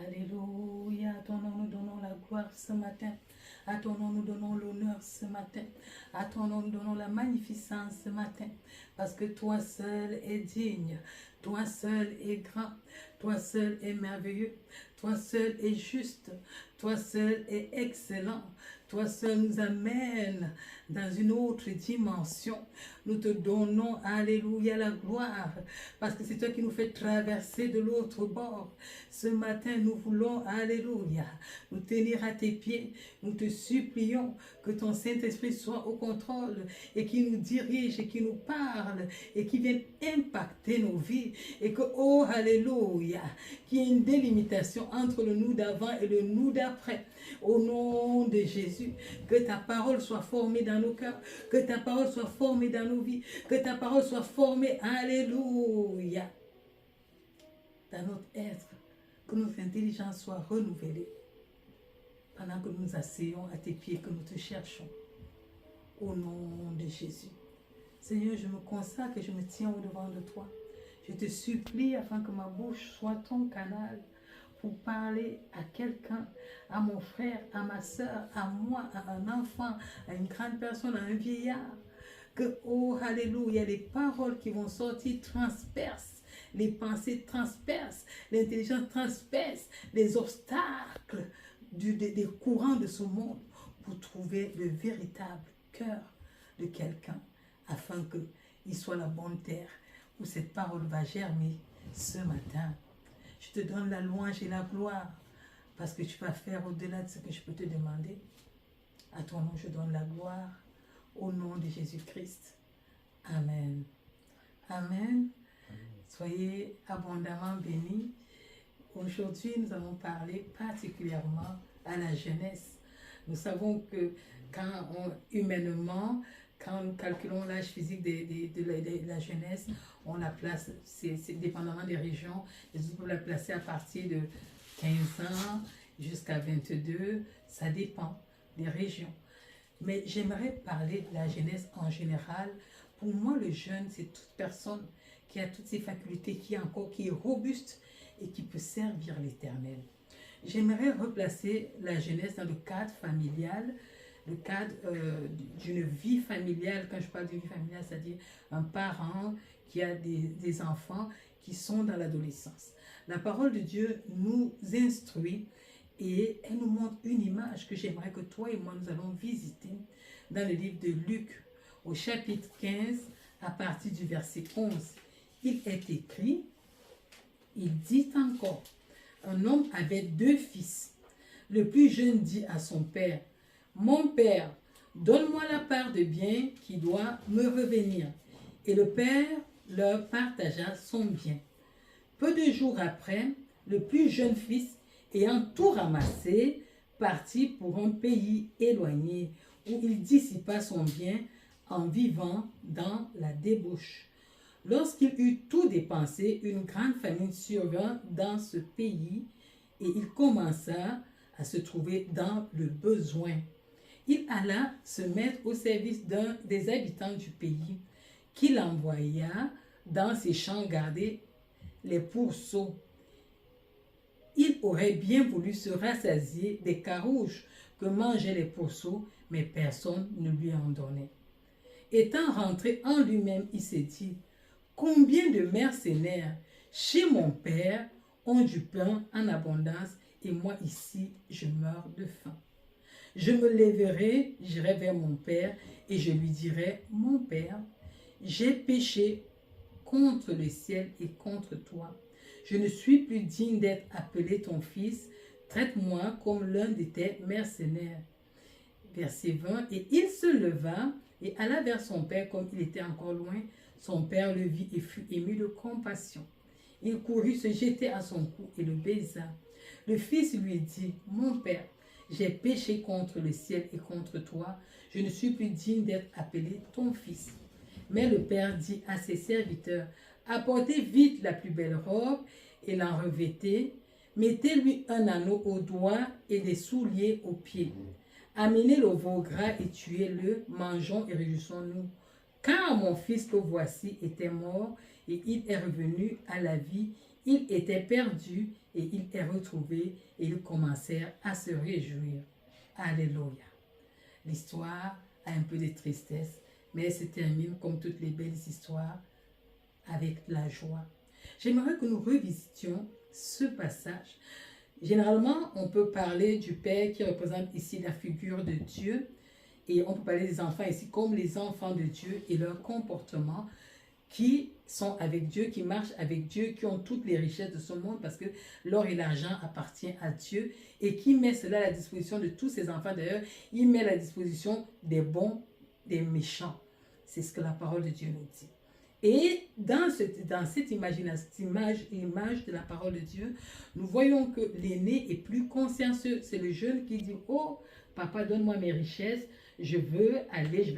Alléluia. À ton nom, nous donnons la gloire ce matin. À ton nom, nous donnons l'honneur ce matin. À ton nom, nous donnons la magnificence ce matin. Parce que toi seul es digne. Toi seul es grand. Toi seul es merveilleux. Toi seul es juste. Toi seul es excellent. Toi seul nous amène dans une autre dimension. Nous te donnons, alléluia, la gloire, parce que c'est toi qui nous fais traverser de l'autre bord. Ce matin, nous voulons, alléluia, nous tenir à tes pieds. Nous te supplions que ton Saint-Esprit soit au contrôle et qui nous dirige et qui nous parle et qui vienne impacter nos vies. Et que, oh, alléluia, qu'il y ait une délimitation entre le nous d'avant et le nous d'après. Au nom de Jésus, que ta parole soit formée dans nos cœurs, que ta parole soit formée dans nos vies, que ta parole soit formée, alléluia, dans notre être, que notre intelligence soit renouvelée pendant que nous nous asseyons à tes pieds, que nous te cherchons. Au nom de Jésus. Seigneur, je me consacre et je me tiens au-devant de toi. Je te supplie afin que ma bouche soit ton canal pour parler à quelqu'un, à mon frère, à ma soeur, à moi, à un enfant, à une grande personne, à un vieillard. Que, oh, alléluia, les paroles qui vont sortir transpercent, les pensées transpercent, l'intelligence transperce les obstacles des courants de ce monde pour trouver le véritable cœur de quelqu'un afin qu'il soit la bonne terre où cette parole va germer ce matin. Je te donne la louange et la gloire parce que tu vas faire au-delà de ce que je peux te demander. À ton nom, je donne la gloire au nom de Jésus-Christ. Amen. Amen. Soyez abondamment bénis. Aujourd'hui, nous allons parler particulièrement à la jeunesse. Nous savons que humainement, quand nous calculons l'âge physique de la jeunesse, on la place, c'est dépendamment des régions, les autres peuvent la placer à partir de 15 ans jusqu'à 22, ça dépend des régions. Mais j'aimerais parler de la jeunesse en général. Pour moi, le jeune, c'est toute personne qui a toutes ses facultés, qui est robuste et qui peut servir l'Éternel. J'aimerais replacer la jeunesse dans le cadre familial, le cadre d'une vie familiale. Quand je parle d'une vie familiale, c'est-à-dire un parent qui a des enfants qui sont dans l'adolescence. La parole de Dieu nous instruit et elle nous montre une image que j'aimerais que toi et moi nous allons visiter dans le livre de Luc au chapitre 15 à partir du verset 11. Il est écrit, il dit encore, un homme avait 2 fils. Le plus jeune dit à son père, « Mon père, donne-moi la part de bien qui doit me revenir. » Et le père leur partagea son bien. Peu de jours après, le plus jeune fils, ayant tout ramassé, partit pour un pays éloigné où il dissipa son bien en vivant dans la débauche. Lorsqu'il eut tout dépensé, une grande famine survint dans ce pays et il commença à se trouver dans le besoin. Il alla se mettre au service d'un des habitants du pays, qu'il envoya dans ses champs garder les pourceaux. Il aurait bien voulu se rassasier des carouges que mangeaient les pourceaux, mais personne ne lui en donnait. Étant rentré en lui-même, il s'est dit, « Combien de mercenaires chez mon père ont du pain en abondance et moi ici, je meurs de faim. Je me lèverai, j'irai vers mon père et je lui dirai, « Mon père, j'ai péché contre le ciel et contre toi. Je ne suis plus digne d'être appelé ton fils. Traite-moi comme l'un de tes mercenaires. » Verset 20. Et il se leva et alla vers son père comme il était encore loin. Son père le vit et fut ému de compassion. Il courut se jeter à son cou et le baisa. Le fils lui dit, « Mon père, j'ai péché contre le ciel et contre toi. Je ne suis plus digne d'être appelé ton fils. » Mais le père dit à ses serviteurs, « Apportez vite la plus belle robe et l'en revêtez. Mettez-lui un anneau au doigt et des souliers aux pieds. Amenez le veau gras et tuez-le, mangeons et réjouissons-nous. Car mon fils que voici était mort et il est revenu à la vie, Il était perdu et il est retrouvé et ils commencèrent à se réjouir. Alléluia. L'histoire a un peu de tristesse, mais elle se termine comme toutes les belles histoires avec la joie. J'aimerais que nous revisitions ce passage. Généralement, on peut parler du Père qui représente ici la figure de Dieu et on peut parler des enfants ici comme les enfants de Dieu et leur comportement qui sont avec Dieu, qui marchent avec Dieu, qui ont toutes les richesses de ce monde parce que l'or et l'argent appartiennent à Dieu et qui met cela à la disposition de tous ses enfants. D'ailleurs, il met à la disposition des bons, des méchants. C'est ce que la parole de Dieu nous dit. Et dans cette image de la parole de Dieu, nous voyons que l'aîné est plus consciencieux. C'est le jeune qui dit, oh, papa, donne-moi mes richesses, je veux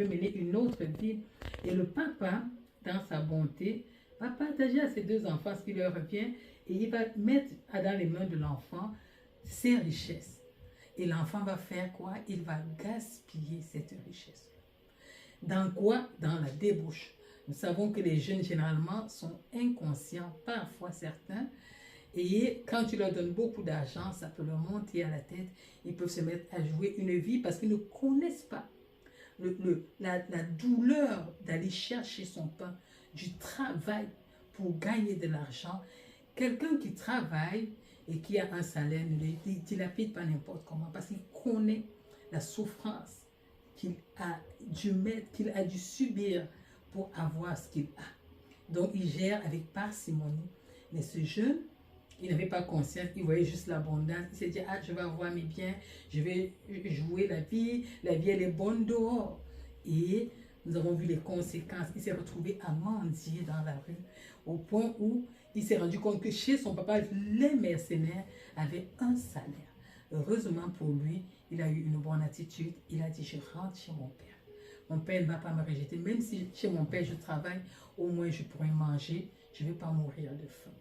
mener une autre vie. Et le papa, dans sa bonté, va partager à ses deux enfants ce qui leur revient et il va mettre dans les mains de l'enfant ses richesses. Et l'enfant va faire quoi? Il va gaspiller cette richesse. Dans quoi? Dans la débauche. Nous savons que les jeunes, généralement, sont inconscients, parfois certains. Et quand tu leur donnes beaucoup d'argent, ça peut leur monter à la tête. Ils peuvent se mettre à jouer une vie parce qu'ils ne connaissent pas la douleur d'aller chercher son pain, du travail pour gagner de l'argent. Quelqu'un qui travaille et qui a un salaire ne dilapide pas n'importe comment parce qu'il connaît la souffrance qu'il a dû mettre, qu'il a dû subir pour avoir ce qu'il a. Donc, il gère avec parcimonie. Mais ce jeune, il n'avait pas conscience, il voyait juste l'abondance. Il s'est dit, ah, je vais avoir mes biens, je vais jouer la vie elle est bonne dehors. Et nous avons vu les conséquences. Il s'est retrouvé à mendier dans la rue, au point où il s'est rendu compte que chez son papa, les mercenaires avaient un salaire. Heureusement pour lui, il a eu une bonne attitude. Il a dit, je rentre chez mon père. Mon père ne va pas me rejeter. Même si chez mon père je travaille, au moins je pourrai manger. Je ne vais pas mourir de faim.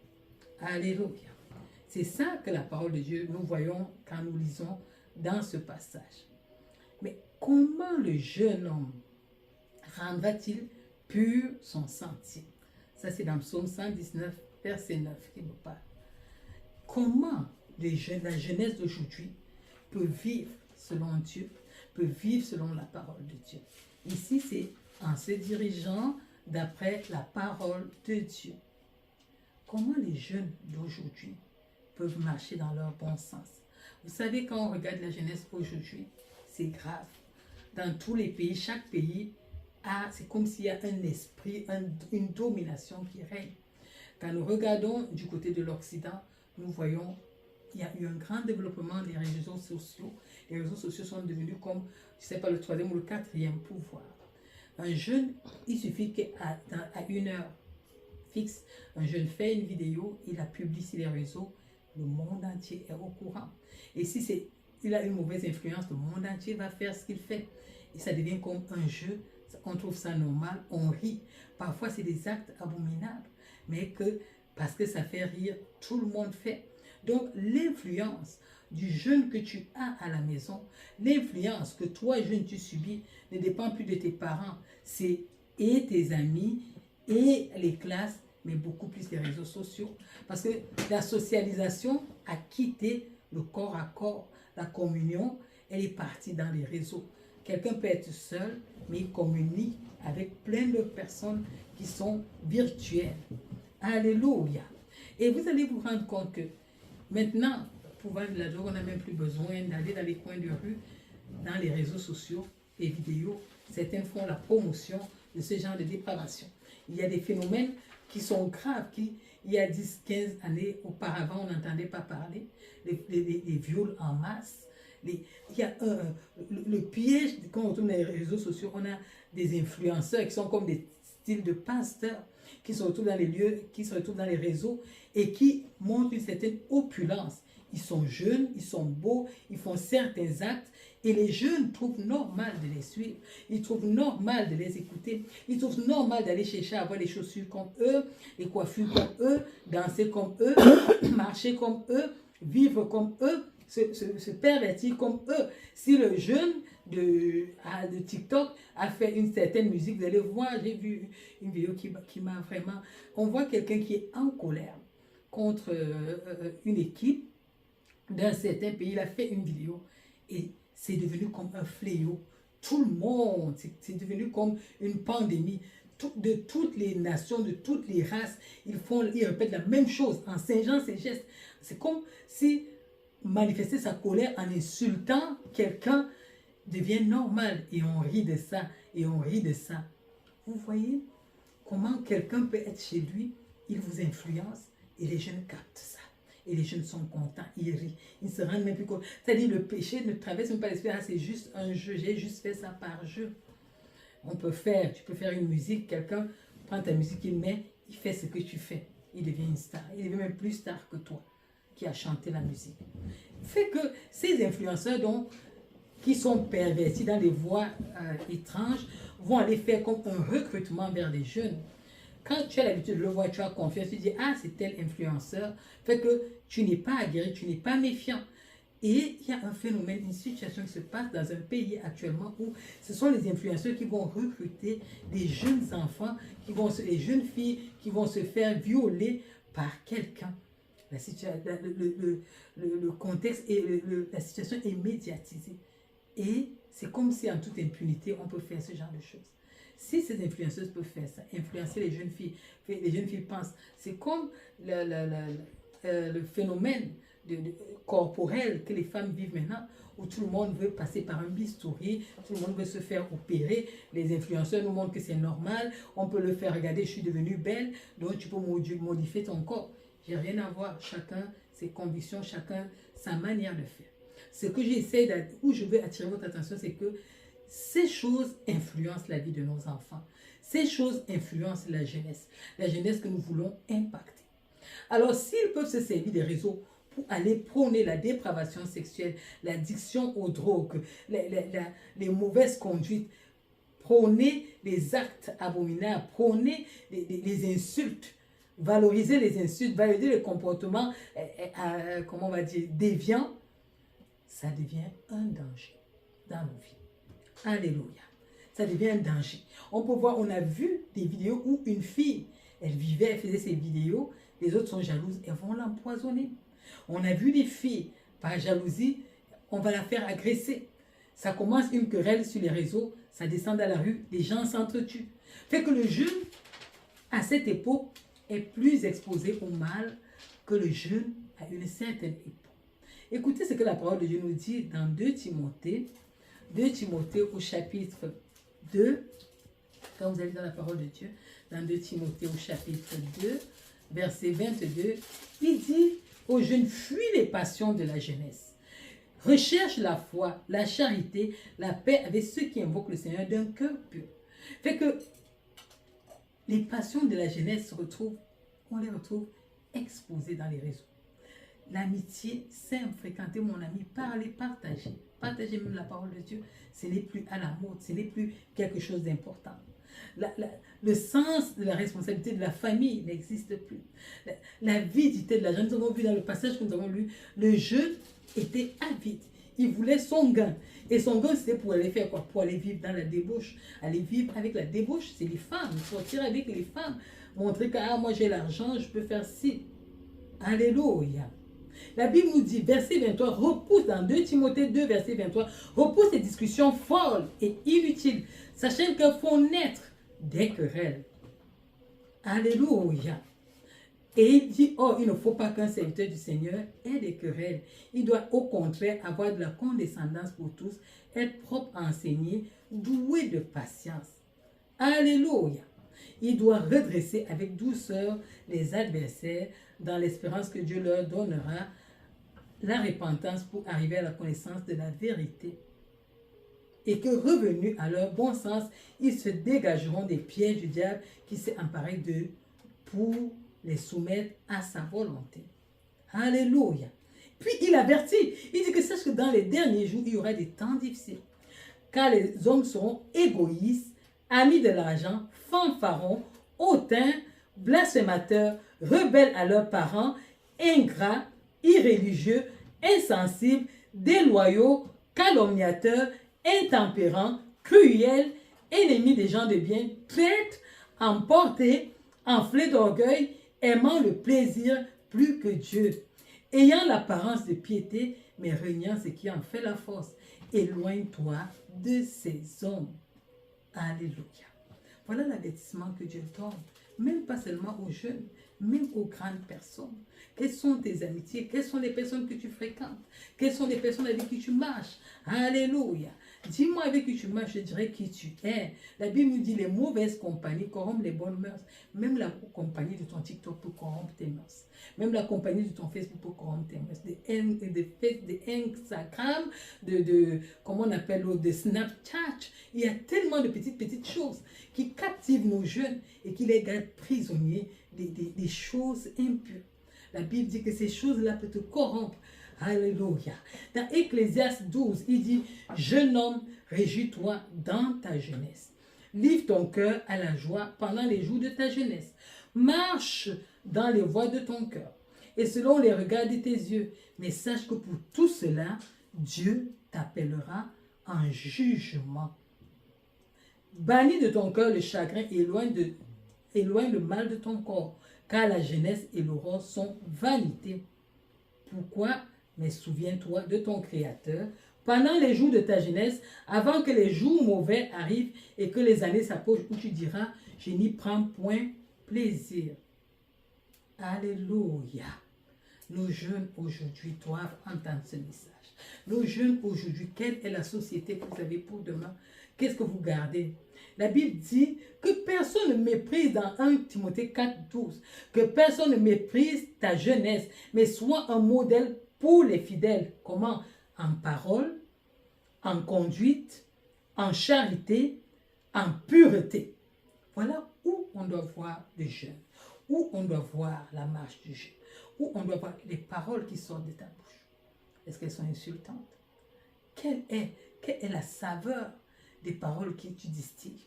Alléluia. C'est ça que la parole de Dieu, nous voyons quand nous lisons dans ce passage. Mais comment le jeune homme rendra-t-il pur son sentier? Ça, c'est dans Psaume 119, verset 9 qui nous parle. Comment la jeunesse d'aujourd'hui peut vivre selon Dieu, peut vivre selon la parole de Dieu? Ici, c'est en se dirigeant d'après la parole de Dieu. Comment les jeunes d'aujourd'hui peuvent marcher dans leur bon sens? Vous savez, quand on regarde la jeunesse aujourd'hui, c'est grave. Dans tous les pays, chaque pays c'est comme s'il y a un esprit, une domination qui règne. Quand nous regardons du côté de l'Occident, nous voyons qu'il y a eu un grand développement des réseaux sociaux. Les réseaux sociaux sont devenus comme, je ne sais pas, le troisième ou le quatrième pouvoir. Un jeune, il suffit qu'à une heure fixe, un jeune fait une vidéo, il la publie sur les réseaux, le monde entier est au courant. Et si il a une mauvaise influence, le monde entier va faire ce qu'il fait. Et ça devient comme un jeu, on trouve ça normal, on rit. Parfois, c'est des actes abominables, mais parce que ça fait rire, tout le monde fait. Donc, l'influence du jeune que tu as à la maison, l'influence que toi, jeune, tu subis, ne dépend plus de tes parents. C'est et tes amis, et les classes, mais beaucoup plus les réseaux sociaux. Parce que la socialisation a quitté le corps à corps. La communion, elle est partie dans les réseaux. Quelqu'un peut être seul, mais il communique avec plein de personnes qui sont virtuelles. Alléluia. Et vous allez vous rendre compte que maintenant, pour vendre de la drogue, on n'a même plus besoin d'aller dans les coins de rue, dans les réseaux sociaux, les vidéos. Certains font la promotion de ce genre de dépravation. Il y a des phénomènes qui sont graves, il y a 10, 15 années auparavant, on n'entendait pas parler, les viols en masse. Il y a le piège, quand on tourne dans les réseaux sociaux, on a des influenceurs qui sont comme des styles de pasteurs, qui se retrouvent dans les lieux, qui se retrouvent dans les réseaux et qui montrent une certaine opulence. Ils sont jeunes, ils sont beaux, ils font certains actes et les jeunes trouvent normal de les suivre. Ils trouvent normal de les écouter. Ils trouvent normal d'aller chercher à avoir les chaussures comme eux, les coiffures comme eux, danser comme eux, marcher comme eux, vivre comme eux, se pervertir comme eux. Si le jeune de TikTok a fait une certaine musique, vous allez voir, j'ai vu une vidéo qui m'a vraiment... On voit quelqu'un qui est en colère contre une équipe d'un certain pays. Il a fait une vidéo et c'est devenu comme un fléau. Tout le monde, c'est devenu comme une pandémie. De toutes les nations, de toutes les races, ils répètent la même chose en singeant ses gestes. C'est comme si manifester sa colère en insultant quelqu'un devient normal et on rit de ça et on rit de ça. Vous voyez comment quelqu'un peut être chez lui, il vous influence et les jeunes captent ça. Et les jeunes sont contents, ils rient, ils ne se rendent même plus compte. C'est-à-dire le péché ne traverse même pas l'esprit, ah, c'est juste un jeu, j'ai juste fait ça par jeu. Tu peux faire une musique, quelqu'un prend ta musique, il met, il fait ce que tu fais. Il devient une star, il devient même plus star que toi qui a chanté la musique. Fait que ces influenceurs qui sont pervertis dans des voies étranges vont aller faire comme un recrutement vers des jeunes. Quand tu as l'habitude de le voir, tu as confiance, tu dis, ah, c'est tel influenceur. Fait que tu n'es pas aguerri, tu n'es pas méfiant. Et il y a un phénomène, une situation qui se passe dans un pays actuellement où ce sont les influenceurs qui vont recruter des jeunes enfants, des jeunes filles qui vont se faire violer par quelqu'un. Le contexte et la situation est médiatisée. Et c'est comme si en toute impunité, on peut faire ce genre de choses. Si ces influenceuses peuvent faire ça, influencer les jeunes filles pensent, c'est comme le phénomène corporel que les femmes vivent maintenant, où tout le monde veut passer par un bistouri, tout le monde veut se faire opérer, les influenceurs nous montrent que c'est normal, on peut le faire, regarder, je suis devenue belle, donc tu peux modifier ton corps. J'ai rien à voir, chacun ses convictions, chacun sa manière de faire. Ce que où je veux attirer votre attention, c'est que ces choses influencent la vie de nos enfants. Ces choses influencent la jeunesse que nous voulons impacter. Alors, s'ils peuvent se servir des réseaux pour aller prôner la dépravation sexuelle, l'addiction aux drogues, les mauvaises conduites, prôner les actes abominables, prôner les insultes, valoriser les insultes, valoriser les comportements, comment on va dire, déviants, ça devient un danger dans nos vies. Alléluia. Ça devient un danger. On peut voir, on a vu des vidéos où une fille, elle vivait, elle faisait ses vidéos, les autres sont jalouses, elles vont l'empoisonner. On a vu des filles, par jalousie, on va la faire agresser. Ça commence une querelle sur les réseaux, ça descend dans la rue, les gens s'entretuent. Fait que le jeune, à cette époque, est plus exposé au mal que le jeune à une certaine époque. Écoutez ce que la parole de Dieu nous dit dans 2 Timothée au chapitre 2, quand vous allez dans la parole de Dieu, dans 2 Timothée au chapitre 2, verset 22, il dit aux jeunes, fuis les passions de la jeunesse. Recherche la foi, la charité, la paix avec ceux qui invoquent le Seigneur d'un cœur pur. Fait que les passions de la jeunesse on les retrouve exposées dans les réseaux. L'amitié, simple, fréquenter mon ami, parler, partager même la parole de Dieu, ce n'est plus à la mode, ce n'est plus quelque chose d'important. Le sens de la responsabilité de la famille n'existe plus. L'avidité de la jeune, nous avons vu dans le passage que nous avons lu, le jeune était avide. Il voulait son gain. Et son gain, c'était pour aller faire quoi? Pour aller vivre dans la débauche. Aller vivre avec la débauche, c'est les femmes. Sortir avec les femmes. Montrer que moi j'ai l'argent, je peux faire ci. Alléluia. La Bible nous dit, verset 23, repousse dans 2 Timothée 2, verset 23, repousse ces discussions folles et inutiles, sachant qu'elles font naître des querelles. Alléluia. Et il dit, oh, il ne faut pas qu'un serviteur du Seigneur ait des querelles. Il doit au contraire avoir de la condescendance pour tous, être propre à enseigner, doué de patience. Alléluia. Il doit redresser avec douceur les adversaires dans l'espérance que Dieu leur donnera la repentance pour arriver à la connaissance de la vérité. Et que revenus à leur bon sens, ils se dégageront des pièges du diable qui s'est emparé d'eux pour les soumettre à sa volonté. Alléluia. Puis il avertit, il dit que sache que dans les derniers jours, il y aura des temps difficiles. Car les hommes seront égoïstes, amis de l'argent, fanfarons, hautains, blasphémateurs, rebelles à leurs parents, ingrats, irréligieux, insensibles, déloyaux, calomniateurs, intempérants, cruels, ennemis des gens de bien, traîtres, emportés, enflés d'orgueil, aimant le plaisir plus que Dieu, ayant l'apparence de piété, mais régnant ce qui en fait la force. Éloigne-toi de ces hommes. Alléluia. Voilà l'avertissement que Dieu donne, même pas seulement aux jeunes, même aux grandes personnes. Quelles sont tes amitiés? Quelles sont les personnes que tu fréquentes? Quelles sont les personnes avec qui tu marches? Alléluia. Dis-moi avec qui tu marches, je dirais qui tu es. La Bible nous dit les mauvaises compagnies corrompent les bonnes mœurs. Même la compagnie de ton TikTok peut corrompre tes mœurs. Même la compagnie de ton Facebook peut corrompre tes mœurs. De Instagram, comment on appelle l'autre, de Snapchat. Il y a tellement de petites choses qui captivent nos jeunes et qui les gardent prisonniers des choses impures. La Bible dit que ces choses-là peuvent te corrompre. Alléluia. Dans Ecclésiaste 12, il dit, jeune homme, réjouis-toi dans ta jeunesse. Livre ton cœur à la joie pendant les jours de ta jeunesse. Marche dans les voies de ton cœur et selon les regards de tes yeux. Mais sache que pour tout cela, Dieu t'appellera en jugement. Bannis de ton cœur le chagrin et éloigne le mal de ton corps, car la jeunesse et l'aurore sont vanité. Pourquoi? Mais souviens-toi de ton Créateur pendant les jours de ta jeunesse, avant que les jours mauvais arrivent et que les années s'approchent où tu diras, je n'y prends point plaisir. Alléluia. Nos jeunes aujourd'hui doivent entendre ce message. Nos jeunes aujourd'hui, quelle est la société que vous avez pour demain? Qu'est-ce que vous gardez? La Bible dit que personne ne méprise dans 1 Timothée 4, 12, que personne ne méprise ta jeunesse, mais sois un modèle pour les fidèles. Comment? En parole, en conduite, en charité, en pureté. Voilà où on doit voir les jeunes, où on doit voir la marche du jeune, où on doit voir les paroles qui sortent de ta bouche. Est-ce qu'elles sont insultantes? Quelle est la saveur des paroles que tu distilles?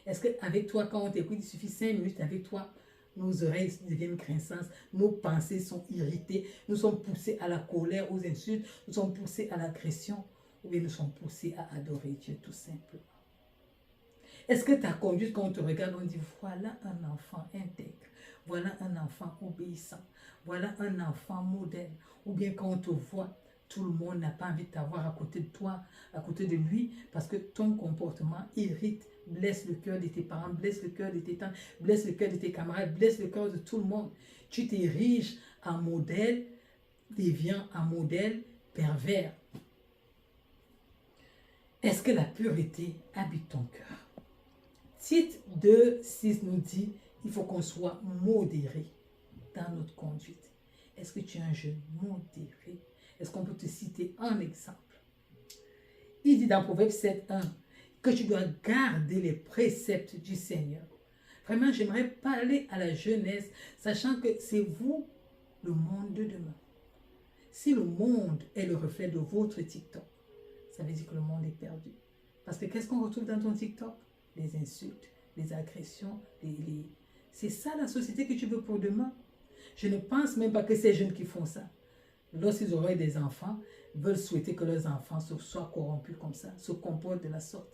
Est-ce qu'avec toi, quand on t'écoute, il suffit 5 minutes, avec toi, nos oreilles deviennent grinçantes, nos pensées sont irritées, nous sommes poussés à la colère, aux insultes, nous sommes poussés à l'agression, ou bien nous sommes poussés à adorer Dieu tout simplement? Est-ce que ta conduite, quand on te regarde, on dit, voilà un enfant intègre, voilà un enfant obéissant, voilà un enfant modèle, ou bien quand on te voit, tout le monde n'a pas envie de t'avoir à côté de toi, à côté de lui, parce que ton comportement irrite, blesse le cœur de tes parents, blesse le cœur de tes tantes, blesse le cœur de tes camarades, blesse le cœur de tout le monde. Tu t'ériges en modèle déviant, en modèle pervers. Est-ce que la pureté habite ton cœur? Tite 2, 6 nous dit, il faut qu'on soit modéré dans notre conduite. Est-ce que tu es un jeune modéré? Est-ce qu'on peut te citer un exemple? Il dit dans Proverbe 7, 1, que tu dois garder les préceptes du Seigneur. Vraiment, j'aimerais parler à la jeunesse, sachant que c'est vous, le monde de demain. Si le monde est le reflet de votre TikTok, ça veut dire que le monde est perdu. Parce que qu'est-ce qu'on retrouve dans ton TikTok? Les insultes, les agressions, c'est ça la société que tu veux pour demain? Je ne pense même pas que ces jeunes qui font ça, lorsqu'ils auraient des enfants, veulent souhaiter que leurs enfants soient corrompus comme ça, se comportent de la sorte.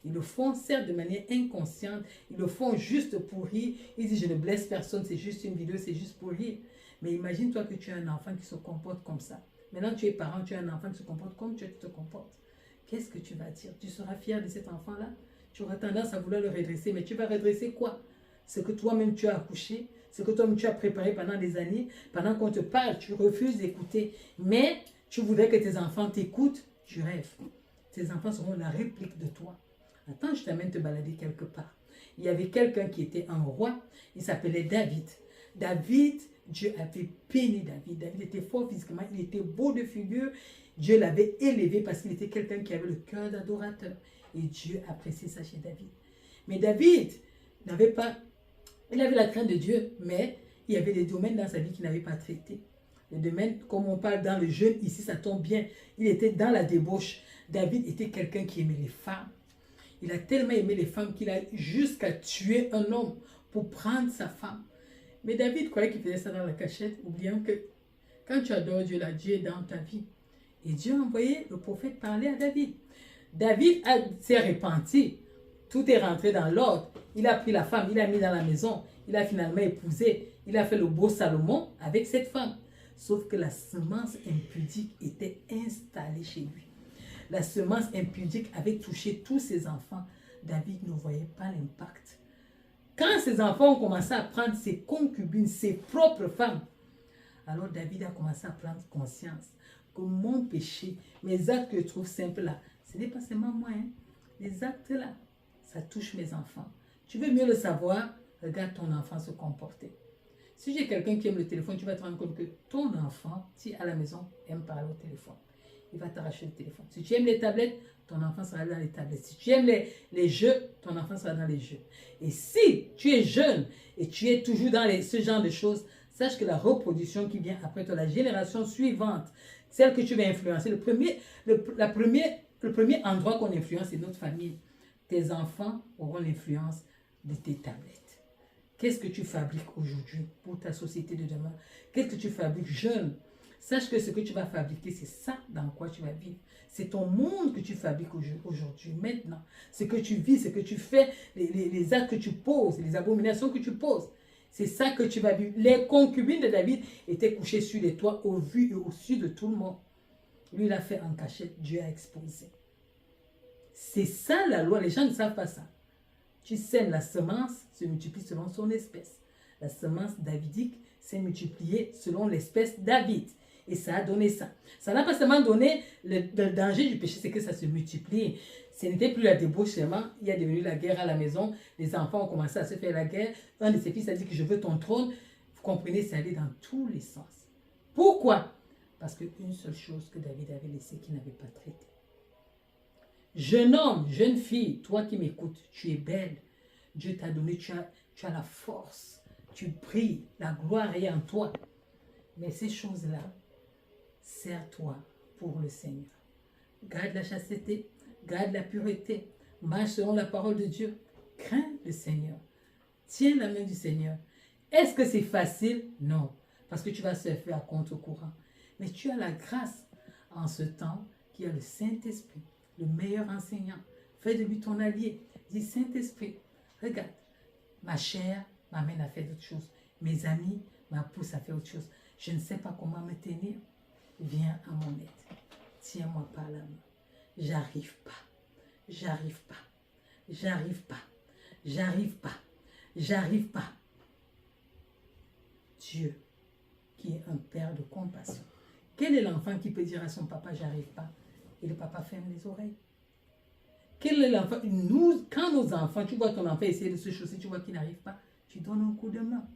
Ils le font certes de manière inconsciente, ils le font juste pour rire. Ils disent je ne blesse personne, c'est juste une vidéo, c'est juste pour rire. Mais imagine-toi que tu as un enfant qui se comporte comme ça. Maintenant tu es parent, tu as un enfant qui se comporte comme tu te comportes. Qu'est-ce que tu vas dire? Tu seras fier de cet enfant-là? Tu auras tendance à vouloir le redresser, mais tu vas redresser quoi? Ce que toi-même tu as accouché, ce que toi-même tu as préparé pendant des années, pendant qu'on te parle, tu refuses d'écouter, mais tu voudrais que tes enfants t'écoutent, tu rêves. Tes enfants seront la réplique de toi. Attends, je t'amène te balader quelque part. Il y avait quelqu'un qui était un roi, il s'appelait David. David, Dieu avait béni David. David était fort physiquement, il était beau de figure. Dieu l'avait élevé parce qu'il était quelqu'un qui avait le cœur d'adorateur. Et Dieu appréciait ça chez David. Mais David n'avait pas... Il avait la crainte de Dieu, mais il y avait des domaines dans sa vie qu'il n'avait pas traités. Les domaines, comme on parle dans le jeûne, ici ça tombe bien. Il était dans la débauche. David était quelqu'un qui aimait les femmes. Il a tellement aimé les femmes qu'il a jusqu'à tuer un homme pour prendre sa femme. Mais David croyait qu'il faisait ça dans la cachette, oubliant que quand tu adores Dieu, là, Dieu est dans ta vie. Et Dieu a envoyé le prophète parler à David. David s'est repenti. Tout est rentré dans l'ordre. Il a pris la femme, il a mis dans la maison, il a finalement épousé, il a fait le beau Salomon avec cette femme. Sauf que la semence impudique était installée chez lui. La semence impudique avait touché tous ses enfants. David ne voyait pas l'impact. Quand ses enfants ont commencé à prendre ses concubines, ses propres femmes, alors David a commencé à prendre conscience que mon péché, mes actes que je trouve simples là, ce n'est pas seulement moi. Hein. Les actes là, ça touche mes enfants. Tu veux mieux le savoir? Regarde ton enfant se comporter. Si j'ai quelqu'un qui aime le téléphone, tu vas te rendre compte que ton enfant, si à la maison, aime parler au téléphone. Il va t'arracher le téléphone. Si tu aimes les tablettes, ton enfant sera dans les tablettes. Si tu aimes les jeux, ton enfant sera dans les jeux. Et si tu es jeune et tu es toujours dans ce genre de choses, sache que la reproduction qui vient après toi, la génération suivante, celle que tu vas influencer, le premier endroit qu'on influence, c'est notre famille. Tes enfants auront l'influence de tes tablettes. Qu'est-ce que tu fabriques aujourd'hui pour ta société de demain? Qu'est-ce que tu fabriques jeune? Sache que ce que tu vas fabriquer, c'est ça dans quoi tu vas vivre. C'est ton monde que tu fabriques aujourd'hui, maintenant. Ce que tu vis, ce que tu fais, les actes que tu poses, les abominations que tu poses. C'est ça que tu vas vivre. Les concubines de David étaient couchées sur les toits au vu et au su de tout le monde. Lui, il a fait en cachette, Dieu a exposé. C'est ça la loi, les gens ne savent pas ça. Tu sèmes, la semence se multiplie selon son espèce. La semence davidique s'est multipliée selon l'espèce David. Et ça a donné ça. Ça n'a pas seulement donné le danger du péché, c'est que ça se multiplie. Ce n'était plus la débauche seulement. Il y a devenu la guerre à la maison. Les enfants ont commencé à se faire la guerre. Un de ses fils a dit que je veux ton trône. Vous comprenez, ça allait dans tous les sens. Pourquoi? Parce qu'une seule chose que David avait laissée qu'il n'avait pas traitée. Jeune homme, jeune fille, toi qui m'écoutes, tu es belle. Dieu t'a donné, tu as la force. Tu brilles, la gloire est en toi. Mais ces choses-là, sers-toi pour le Seigneur. Garde la chasteté, garde la pureté, marche selon la parole de Dieu. Crains le Seigneur. Tiens la main du Seigneur. Est-ce que c'est facile? Non, parce que tu vas surfer à contre-courant. Mais tu as la grâce en ce temps qui a le Saint-Esprit, le meilleur enseignant. Fais de lui ton allié. Dis, Saint-Esprit, regarde, ma chair m'amène à faire d'autres choses. Mes amis me poussent à faire autre chose. Je ne sais pas comment me tenir. Viens à mon aide. Tiens-moi par la main. J'arrive pas. J'arrive pas. J'arrive pas. J'arrive pas. J'arrive pas. Dieu, qui est un père de compassion. Quel est l'enfant qui peut dire à son papa, j'arrive pas? Et le papa ferme les oreilles. Quel est l'enfant? Quand nos enfants, tu vois ton enfant essayer de se chausser, tu vois qu'il n'arrive pas, tu donnes un coup de main.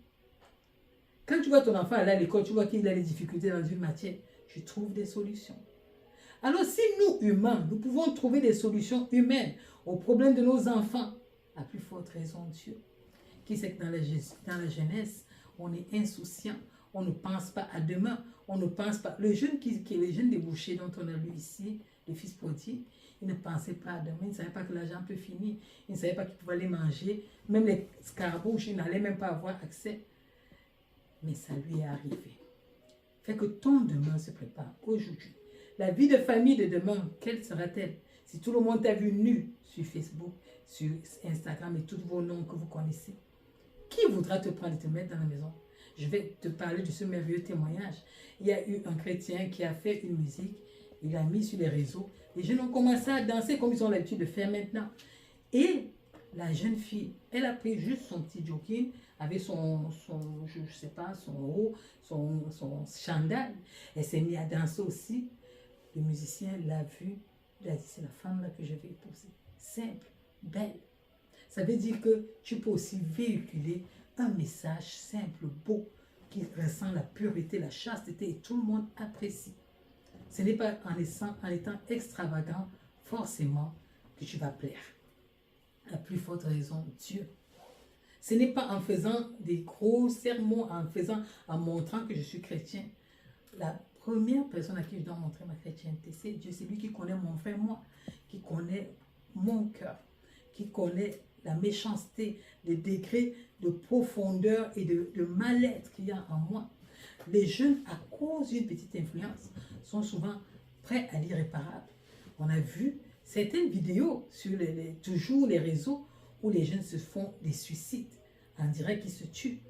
Quand tu vois ton enfant aller à l'école, tu vois qu'il a des difficultés dans une matière, tu trouves des solutions. Alors si nous, humains, nous pouvons trouver des solutions humaines aux problèmes de nos enfants, à plus forte raison Dieu, qui sait que dans la jeunesse, on est insouciant, on ne pense pas à demain, on ne pense pas. Le jeune le jeune débouché dont on a lu ici, le fils prodigue, il ne pensait pas à demain, il ne savait pas que l'argent peut finir, il ne savait pas qu'il pouvait aller manger, même les escargots, il n'allait même pas avoir accès. Mais ça lui est arrivé. Fait que ton demain se prépare aujourd'hui. La vie de famille de demain, quelle sera-t-elle? Si tout le monde t'a vu nu sur Facebook, sur Instagram et tous vos noms que vous connaissez, qui voudra te prendre et te mettre dans la maison? Je vais te parler de ce merveilleux témoignage. Il y a eu un chrétien qui a fait une musique, il l'a mis sur les réseaux. Les jeunes ont commencé à danser comme ils ont l'habitude de faire maintenant. Et la jeune fille, elle a pris juste son petit jogging avec son je sais pas, son haut, son chandail. Elle s'est mise à danser aussi. Le musicien l'a vue. Il a dit, c'est la femme là que je vais épouser. Simple, belle. Ça veut dire que tu peux aussi véhiculer un message simple, beau, qui ressent la pureté, la chasteté et tout le monde apprécie. Ce n'est pas en étant extravagant forcément que tu vas plaire. À plus forte raison, Dieu. Ce n'est pas en faisant des gros sermons, en montrant que je suis chrétien. La première personne à qui je dois montrer ma chrétienté, c'est Dieu. C'est lui qui connaît mon frère, moi, qui connaît mon cœur, qui connaît la méchanceté, les degrés de profondeur et de mal-être qu'il y a en moi. Les jeunes, à cause d'une petite influence, sont souvent prêts à l'irréparable. On a vu certaines vidéos sur toujours les réseaux où les jeunes se font des suicides. On dirait qu'ils se tuent.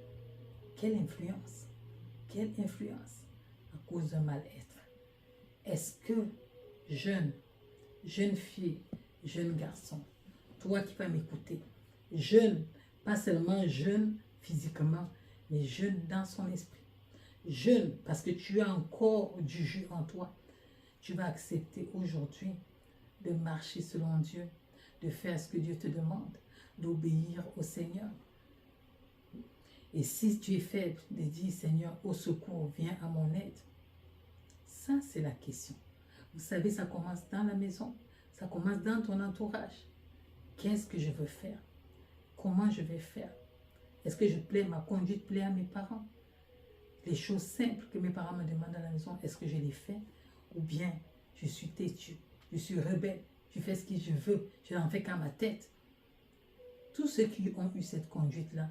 Quelle influence? Quelle influence à cause d'un mal-être? Est-ce que jeune fille, jeune garçon, toi qui vas m'écouter, jeune, pas seulement jeune physiquement, mais jeune dans son esprit, jeune parce que tu as encore du jus en toi, tu vas accepter aujourd'hui de marcher selon Dieu, de faire ce que Dieu te demande, d'obéir au Seigneur. Et si tu es faible, de dire Seigneur, au secours, viens à mon aide. Ça, c'est la question. Vous savez, ça commence dans la maison, ça commence dans ton entourage. Qu'est-ce que je veux faire? Comment je vais faire? Est-ce que ma conduite plaît à mes parents? Les choses simples que mes parents me demandent à la maison, est-ce que je les fais? Ou bien je suis têtu, je suis rebelle, je fais ce que je veux, je n'en fais qu'à ma tête. Tous ceux qui ont eu cette conduite-là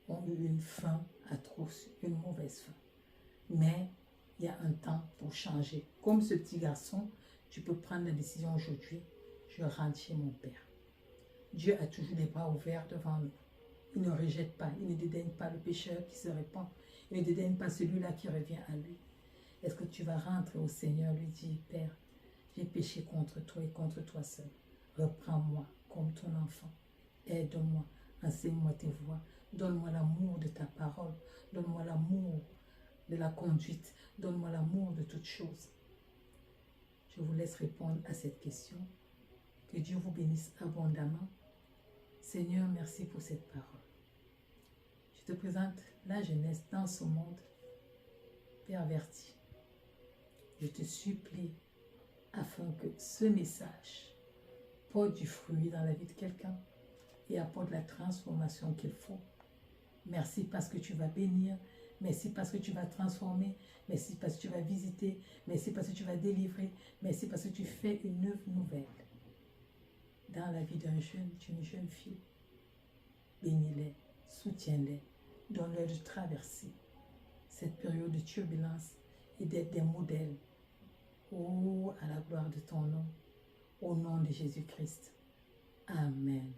ont eu une fin atroce, une mauvaise fin. Mais il y a un temps pour changer. Comme ce petit garçon, tu peux prendre la décision aujourd'hui, je rentre chez mon Père. Dieu a toujours les bras ouverts devant nous. Il ne rejette pas, il ne dédaigne pas le pécheur qui se répand. Il ne dédaigne pas celui-là qui revient à lui. Est-ce que tu vas rentrer au Seigneur, lui dire, Père, j'ai péché contre toi et contre toi seul. Reprends-moi comme ton enfant. Aide-moi, enseigne-moi tes voies. Donne-moi l'amour de ta parole. Donne-moi l'amour de la conduite. Donne-moi l'amour de toutes choses. Je vous laisse répondre à cette question. Que Dieu vous bénisse abondamment. Seigneur, merci pour cette parole. Je te présente la jeunesse dans ce monde perverti. Je te supplie afin que ce message porte du fruit dans la vie de quelqu'un et apporte la transformation qu'il faut. Merci parce que tu vas bénir. Merci parce que tu vas transformer. Merci parce que tu vas visiter. Merci parce que tu vas délivrer. Merci parce que tu fais une œuvre nouvelle dans la vie d'un jeune, d'une jeune fille. Bénis-les, soutiens-les, donne-leur de traverser cette période de turbulence et d'être des modèles. Oh, à la gloire de ton nom, au nom de Jésus-Christ. Amen.